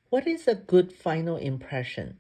What is a good final impression?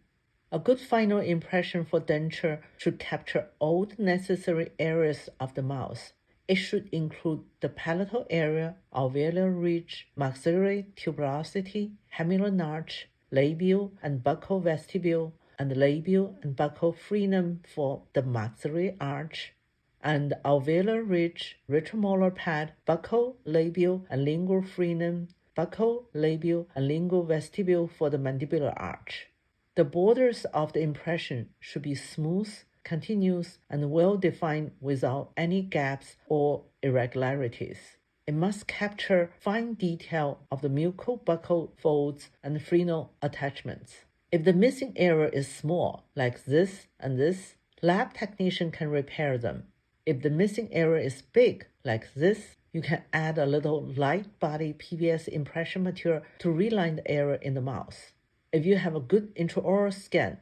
A good final impression for denture should capture all the necessary areas of the mouth. It should include the palatal area, alveolar ridge, maxillary tubulosity, hemimeral notch, labial and buccal vestibule, and labial and buccal frenum for the maxillary arch, and alveolar ridge, retromolar pad, buccal, labial, and lingual frenum, buccal, labial, and lingual vestibule for the mandibular arch. The borders of the impression should be smooth, continuous, and well-defined without any gaps or irregularities. It must capture fine detail of the mucobuccal folds and frenal attachments. If the missing area is small, like this and this, lab technician can repair them. If the missing area is big, like this, you can add a little light body PVS impression material to reline the area in the mouth. If you have a good intraoral scan,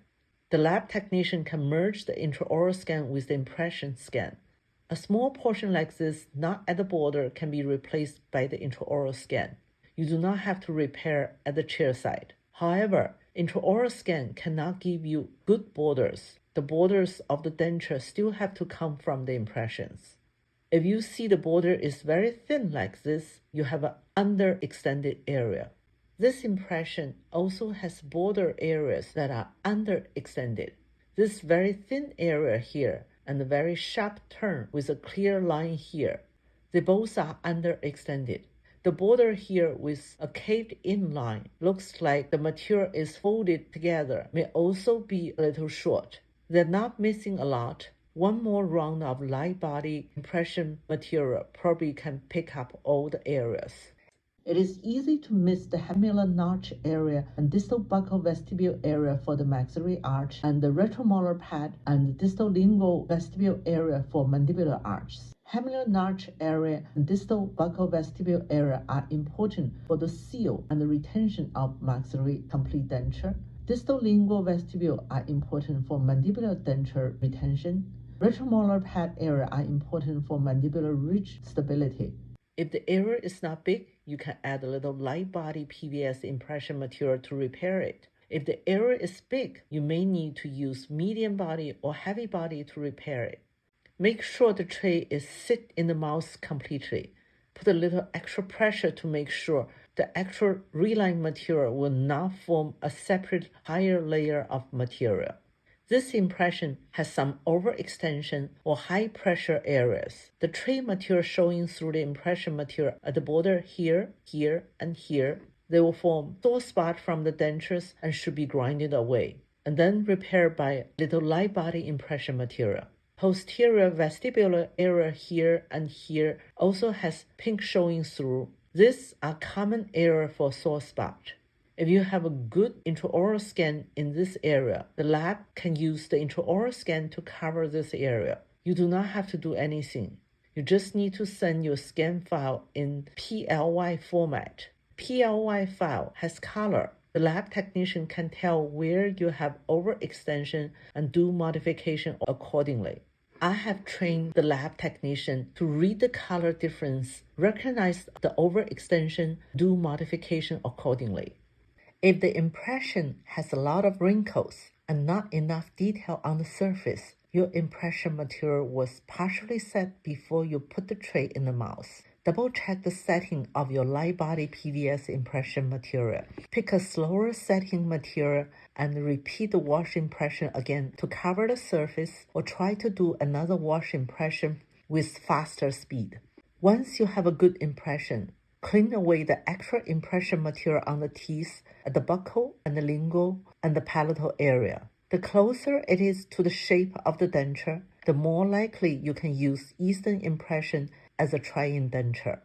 the lab technician can merge the intraoral scan with the impression scan. A small portion like this, not at the border, can be replaced by the intraoral scan. You do not have to repair at the chair side. However, intraoral scan cannot give you good borders. The borders of the denture still have to come from the impressions. If you see the border is very thin like this, you have an underextended area. This impression also has border areas that are underextended. This very thin area here and a very sharp turn with a clear line here. They both are underextended. The border here with a caved-in line looks like the material is folded together, may also be a little short. They're not missing a lot. One more round of light body impression material probably can pick up all the areas. It is easy to miss the hemimeral notch area and distal buccal vestibule area for the maxillary arch, and the retromolar pad and the distal lingual vestibule area for mandibular arches. Hemimeral notch area and distal buccal vestibule area are important for the seal and the retention of maxillary complete denture. Distal lingual vestibule are important for mandibular denture retention. Retromolar pad area are important for mandibular ridge stability. If the area is not big, you can add a little light body PVS impression material to repair it. If the area is big, you may need to use medium body or heavy body to repair it. Make sure the tray is sit in the mouth completely. Put a little extra pressure to make sure the actual reline material will not form a separate higher layer of material. This impression has some overextension or high pressure areas. The tray material showing through the impression material at the border here, here, and here. They will form sore spot from the dentures and should be grinded away, and then repaired by little light body impression material. Posterior vestibular area here and here also has pink showing through. These are common area for sore spot. If you have a good intraoral scan in this area, the lab can use the intraoral scan to cover this area. You do not have to do anything. You just need to send your scan file in PLY format. PLY file has color. The lab technician can tell where you have overextension and do modification accordingly. I have trained the lab technician to read the color difference, recognize the overextension, do modification accordingly. If the impression has a lot of wrinkles and not enough detail on the surface, your impression material was partially set before you put the tray in the mouth. Double check the setting of your light body PVS impression material. Pick a slower setting material and repeat the wash impression again to cover the surface, or try to do another wash impression with faster speed. Once you have a good impression, clean away the extra impression material on the teeth at the buccal and the lingual and the palatal area. The closer it is to the shape of the denture, the more likely you can use Eastern impression as a try-in denture.